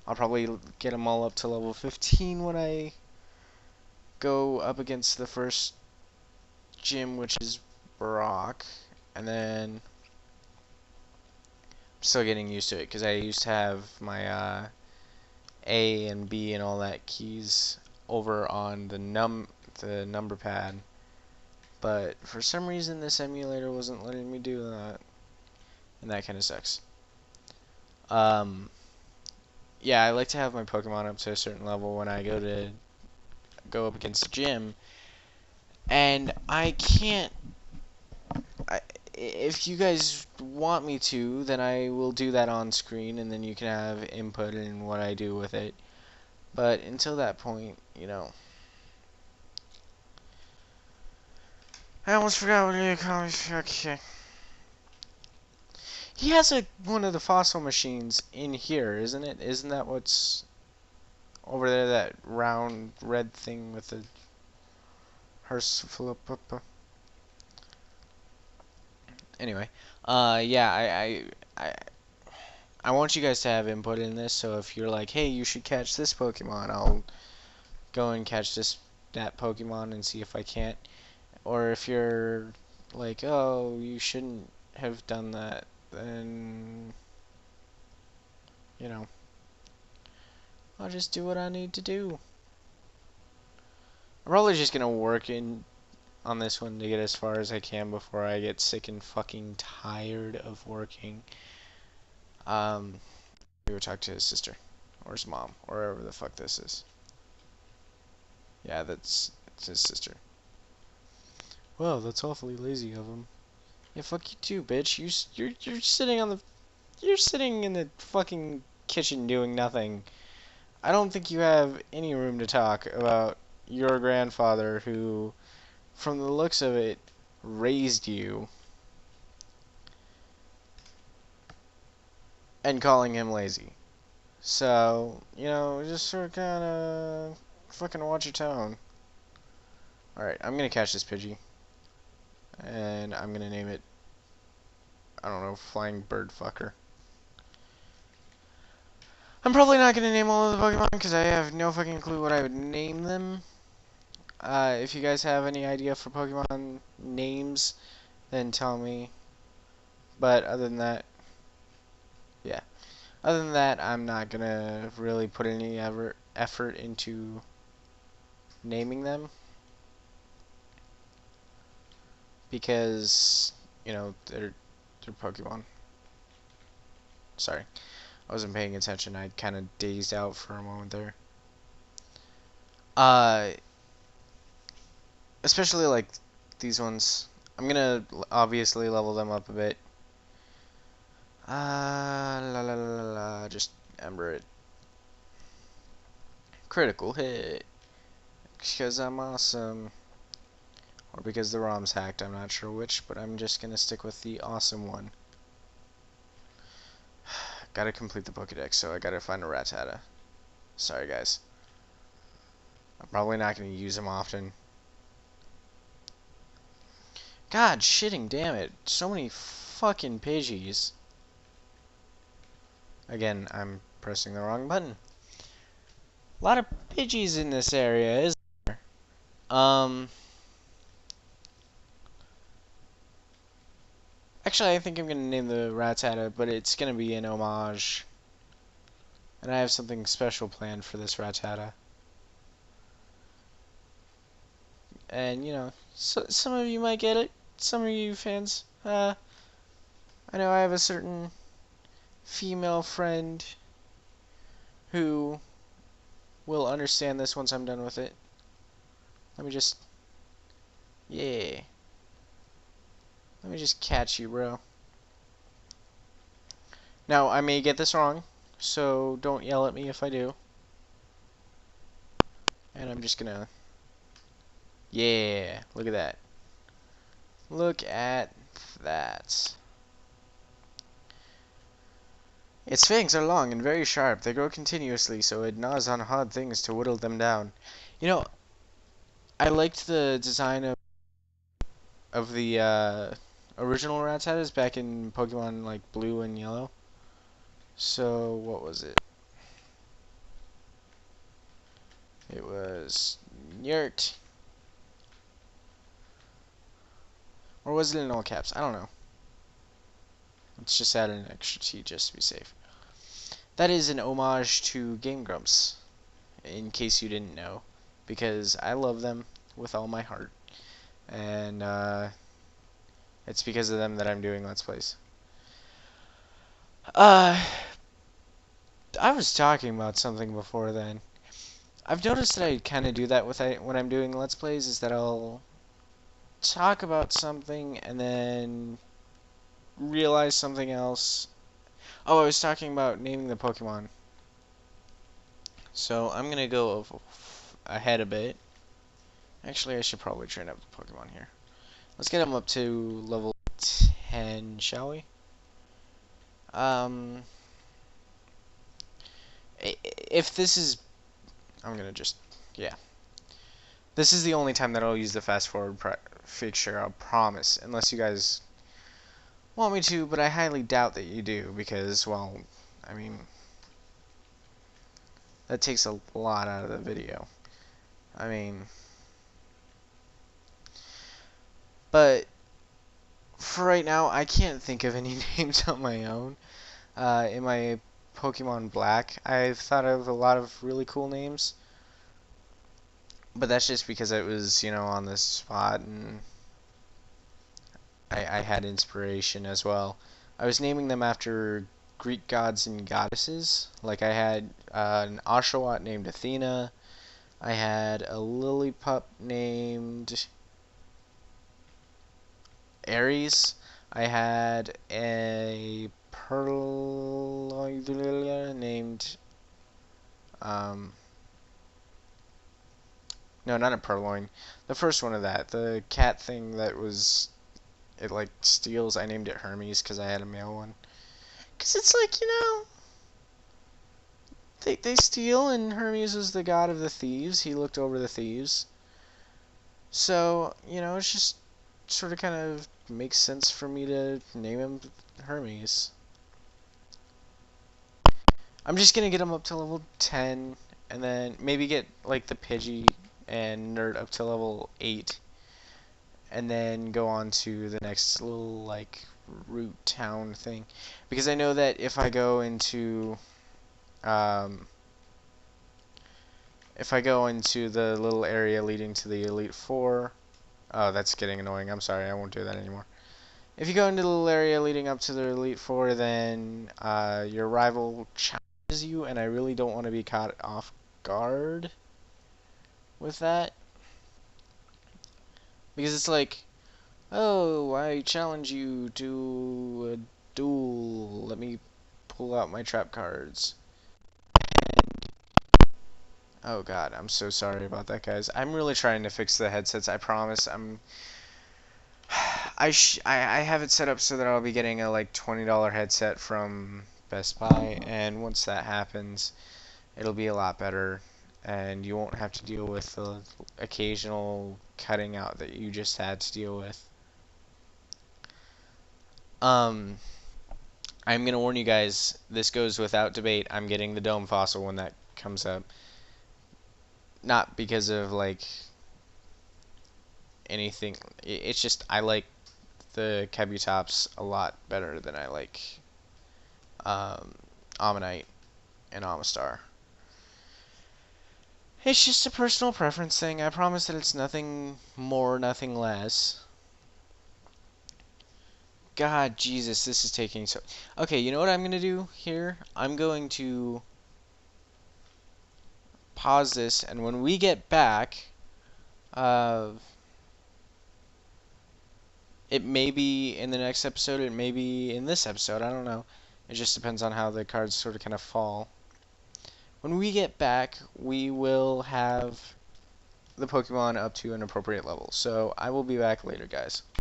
I'll probably get them all up to level 15 when I go up against the first gym, which is Brock. And then I'm still getting used to it because I used to have my A and B and all that keys over on the number pad. But for some reason this emulator wasn't letting me do that. And that kind of sucks. Yeah, I like to have my Pokemon up to a certain level when I go up against the gym. And I can't. If you guys want me to, then I will do that on screen, and then you can have input in what I do with it. But until that point, you know. I almost forgot what you call me. Okay. He has one of the fossil machines in here, isn't it? Isn't that what's over there? That round red thing with the hearse. Anyway, yeah, I want you guys to have input in this. So if you're like, hey, you should catch this Pokemon, I'll go and catch that Pokemon and see if I can't. Or if you're like, oh, you shouldn't have done that, then you know, I'll just do what I need to do. I'm probably just gonna work on this one to get as far as I can before I get sick and fucking tired of working. We would talk to his sister or his mom or wherever the fuck this is. Yeah, that's his sister. Well, that's awfully lazy of him. Yeah, fuck you too, bitch. You're sitting on the you're sitting in the fucking kitchen doing nothing. I don't think you have any room to talk about your grandfather who, from the looks of it, raised you and calling him lazy. So, you know, just sort of kind of fucking watch your tone. Alright, I'm gonna catch this Pidgey. And I'm gonna name it, I don't know, Flying Bird Fucker. I'm probably not gonna name all of the Pokemon because I have no fucking clue what I would name them. If you guys have any idea for Pokemon names, then tell me. But other than that, yeah. Other than that, I'm not gonna really put any effort into naming them. Because, you know, they're Pokemon. Sorry. I wasn't paying attention. I kind of dazed out for a moment there. Especially like these ones. I'm gonna obviously level them up a bit. La la la la. Just ember it. Critical hit. Because I'm awesome. Or because the ROM's hacked. I'm not sure which, but I'm just gonna stick with the awesome one. Gotta complete the Pokedex, so I gotta find a Rattata. Sorry, guys. I'm probably not gonna use them often. God, shitting damn it. So many fucking Pidgeys. Again, I'm pressing the wrong button. A lot of Pidgeys in this area, isn't there? Actually, I think I'm gonna name the Rattata, but it's gonna be an homage. And I have something special planned for this Rattata. And, you know, some of you might get it. Some of you fans. I know I have a certain female friend who will understand this once I'm done with it. Let me just... Yeah. Let me just catch you, bro. Now, I may get this wrong, so don't yell at me if I do. And I'm just gonna... Yeah, look at that. Look at that. Its fangs are long and very sharp. They grow continuously, so it gnaws on hard things to whittle them down. You know, I liked the design of the original Rattatas back in Pokemon like Blue and Yellow. So what was it? It was Yurt. Or was it in all caps? I don't know. Let's just add an extra T just to be safe. That is an homage to Game Grumps, in case you didn't know, because I love them with all my heart, and it's because of them that I'm doing Let's Plays. I was talking about something before then. I've noticed that I kind of do that when I'm doing Let's Plays, is that I'll talk about something and then realize something else. Oh, I was talking about naming the Pokemon. So I'm gonna go ahead a bit. Actually, I should probably train up the Pokemon here. Let's get them up to level 10, shall we? If this is... I'm gonna just... Yeah. This is the only time that I'll use the fast forward feature, I'll promise. Unless you guys want me to, but I highly doubt that you do, because, well, I mean, that takes a lot out of the video. I mean, but for right now, I can't think of any names on my own. In my Pokemon Black, I've thought of a lot of really cool names, but that's just because it was, you know, on the spot, and I had inspiration as well. I was naming them after Greek gods and goddesses. Like I had an Oshawott named Athena. I had a Lillipup named Ares. I had a Purloin named no, not a Purloin. The first one of that, the cat thing that was it like steals. I named it Hermes because I had a male one. Because it's like, you know, they steal, and Hermes was the god of the thieves. He looked over the thieves. So, you know, it's just sort of kind of makes sense for me to name him Hermes. I'm just going to get him up to level 10, and then maybe get, like, the Pidgey and Nerd up to level 8. And then go on to the next little, like, root town thing. Because I know that if I go into the little area leading to the Elite Four, oh, that's getting annoying. I'm sorry, I won't do that anymore. If you go into the little area leading up to the Elite Four, then your rival challenges you, and I really don't want to be caught off guard with that. Because it's like, oh, I challenge you to a duel. Let me pull out my trap cards. Oh god, I'm so sorry about that, guys. I'm really trying to fix the headsets. I promise. I have it set up so that I'll be getting a like $20 headset from Best Buy, and once that happens, it'll be a lot better, and you won't have to deal with the occasional cutting out that you just had to deal with. I'm gonna warn you guys, this goes without debate. I'm getting the Dome Fossil when that comes up. Not because of like anything. It's just I like the Kabutops a lot better than I like Ammonite and Amistar. It's just a personal preference thing. I promise that it's nothing more, nothing less. God, Jesus, this is taking so... Okay, you know what I'm going to do here? I'm going to pause this, and when we get back, it may be in the next episode, it may be in this episode, I don't know. It just depends on how the cards sort of kind of fall. When we get back, we will have the Pokemon up to an appropriate level. So I will be back later, guys.